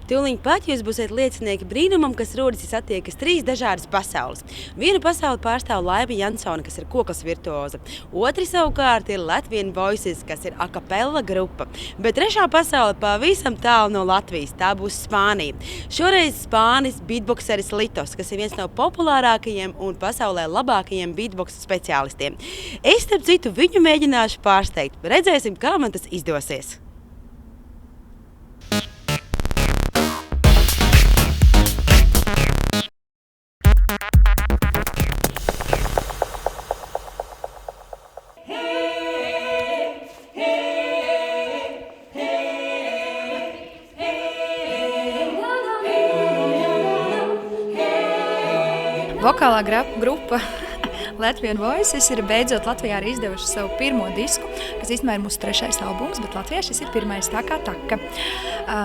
Tūlīt pat jūs būsiet liecinieki brīnumam, kas rodas, ja satiekas 3 dažādas pasaules. Vienu pasauli pārstāv Laiva Jansone, kas ir koklas virtuoze. Otri savukārt ir Latvian Voices, kas ir a cappella grupa. Bet trešā pasaule pavisam tālu no Latvijas. Tā būs Spānija. Šoreiz spānis beatboxeris Litos, kas ir viens no populārākajiem un pasaulē labākajiem beatbox speciālistiem. Es, starp citu, viņu mēģināšu pārsteigt. Redzēsim, kā man tas izdosies. Vokālā grupa Latvian Voices ir beidzot Latvijā arī izdevuši savu pirmo disku, kas īstenībā ir mūsu 3. albums, bet Latvijā šis ir pirmais tā kā taka.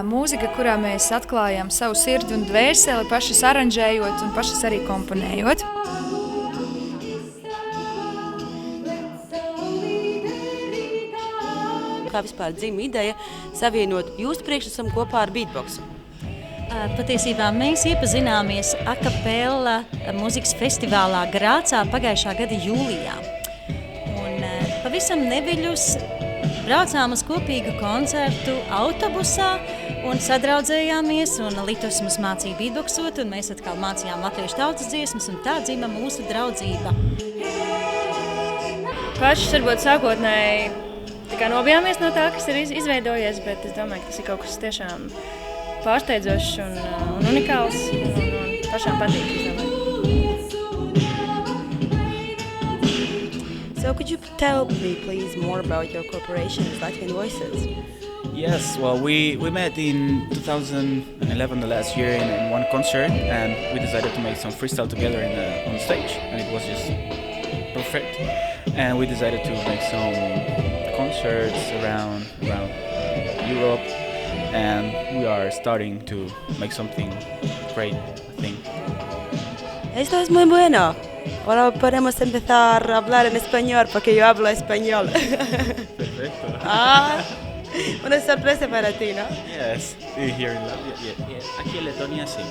Mūzika, kurā mēs atklājam savu sirdi un dvēseli, pašas aranžējot un pašas arī komponējot. Kā vispār dzima ideja savienot jūsu priekšnesumu kopā ar beatboxu? Patiesībā mēs iepazināmies a cappella mūzikas festivālā Grācā pagājušā gada jūlijā. Un pavisam neviļus braucām uz kopīgu koncertu autobusā un sadraudzējāmies, un Litos mums mācīja beatboxot, un mēs atkal mācījām latviešu tautas dziesmas, un tā dzima mūsu draudzība. Pašas varbūt sākotnēji nobijāmies no tā, kas ir izveidojies, bet es domāju, ka tas ir kaut kas tiešām pārsteidzošs un unikāls un pašām patīk. So could you tell me please more about your cooperation with Latvian Voices? Yes, well we met in 2011, the last year, in one concert, and we decided to make some freestyle together on stage, and it was just perfect. And we decided to make some concerts around Europe. And we are starting to make something great, I think. Esto es muy bueno. Ahora podemos empezar a hablar en español porque yo hablo español. Perfecto. Una sorpresa para ti, ¿no? Yes, here in Latvia. Yeah. Aquí en Letonia sí.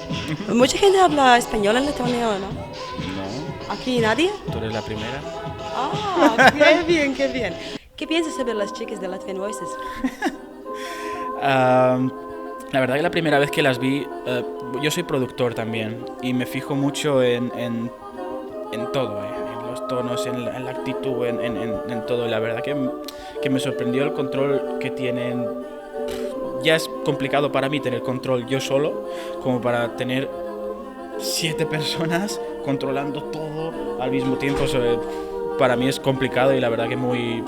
Mucha gente habla español en Letonia, ¿no? No. ¿Aquí nadie? ¿Tú eres la primera? Qué bien, qué bien. ¿Qué piensas sobre las chicas de Latvian Voices? La verdad que la primera vez que las vi, yo soy productor también y me fijo mucho en todo, en los tonos, en la actitud, en todo. La verdad que me sorprendió el control que tienen. Ya es complicado para mí tener control yo solo, como para tener 7 personas controlando todo al mismo tiempo. Para mí es complicado y la verdad que muy...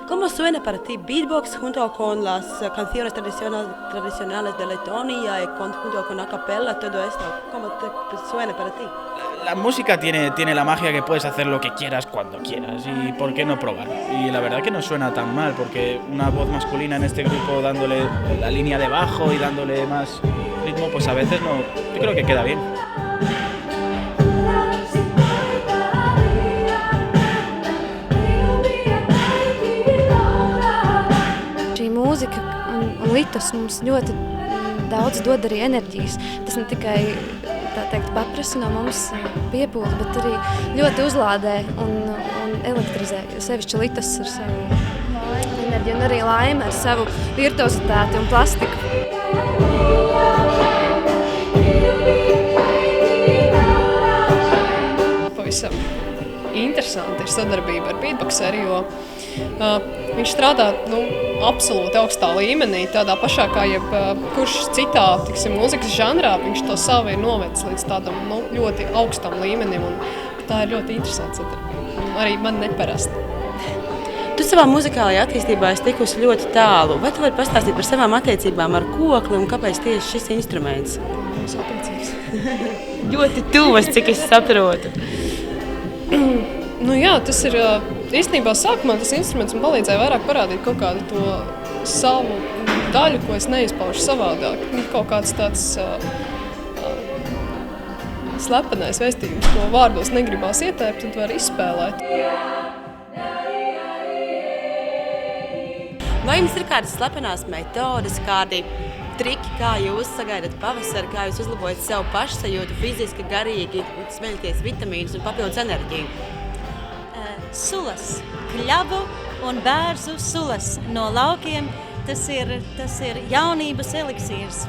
¿Cómo suena para ti beatbox junto con las canciones tradicionales de Letonia y junto con a cappella, todo esto? ¿Cómo te suena para ti? La música tiene la magia que puedes hacer lo que quieras cuando quieras y por qué no probar. Y la verdad que no suena tan mal porque una voz masculina en este grupo dándole la línea de bajo y dándole más ritmo, pues a veces no, yo creo que queda bien. Mūzika un Litos mums ļoti daudz dod arī enerģijas. Tas ne tikai, tā teikt, paprasa no mums piepūli, bet arī ļoti uzlādē un elektrizē. Sevišķi Litos ar savu enerģiju un arī Laima ar savu virtuozitāti un plastiku. Pavisam interesanti ir sadarbība ar beatboxeri, jo viņš strādā absolūti augstā līmenī, tādā pašā kā jebkurš citā mūzikas žanrā. Viņš to savu ir novedis līdz tādam ļoti augstam līmenim, un tā ir ļoti interesanta sadarbība. Arī man neparasta. Tu savā muzikālajā attīstībā esi tikusi ļoti tālu. Vai tu vari pastāstīt par savām attiecībām ar kokli un kāpēc tieši šis instruments? Mums attiecības. Ļoti tuvas, cik es saprotu. Jā, tas ir īstenībā sākumā tas instruments man palīdzēja vairāk parādīt kaut kādu to savu daļu, ko es neizpaužu savādāk. Kaut kāds tāds slepenais vēstījums, ko vārdos negribās ietērpt, tad var izspēlēt. Vai jums ir kādas slepenās metodes, kādi triki, kā jūs sagaidat pavasari, kā jūs uzlabojat savu pašsajūtu fiziski, garīgi, smeļaties vitamīnus un papildus enerģiju? Sulas, kļavu un bērzu sulas no laukiem, tas ir jaunības eliksīrs.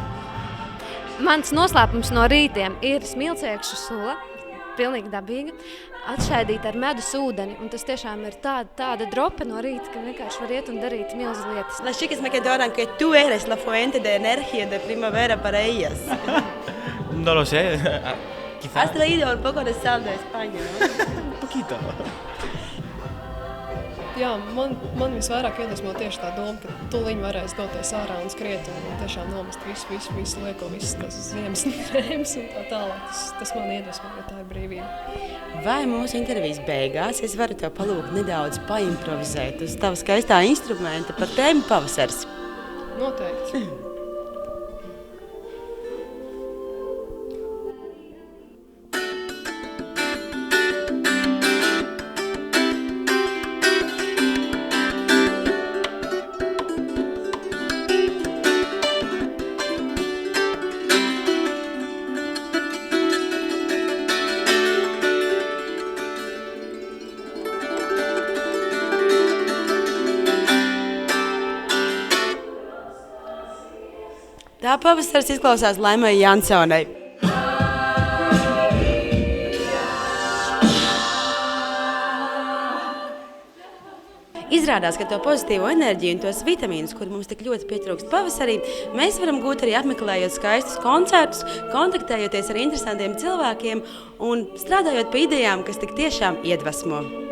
Mans noslēpums no rītiem ir smilciekšu sula, pilnīgi dabīga, atšķaidīta ar medus ūdeni, un tas tiešām ir tāda dropa no rīta, ka vienkārši var iet un darīt milzu lietas. Las chicas me quedaron que tú eres la fuente de energía de primavera para ellas. No lo sé, quizás Has traído un poco de sal de España, ¿no? un poquito. Jā, man visvairāk iedvesmo tieši tā doma, ka tuliņi varēs doties ārā un skriet un tiešām nomest visu lieko, visas tās ziemas krēmas un tā tālāk. Tas man iedvesmo, jo tā ir brīvība. Vai mūsu intervijas beigās es varu tev palūgt nedaudz paimprovizēt uz tava skaistā instrumenta par tēmu pavasars? Noteikti. Tā pavasars izklausās Laimai Jansonai. Izrādās, ka to pozitīvo enerģiju un tos vitamīnus, kur mums tik ļoti pietrūkst pavasarī, mēs varam gūt arī apmeklējot skaistus koncertus, kontaktējoties ar interesantiem cilvēkiem un strādājot pie idejām, kas tik tiešām iedvesmo.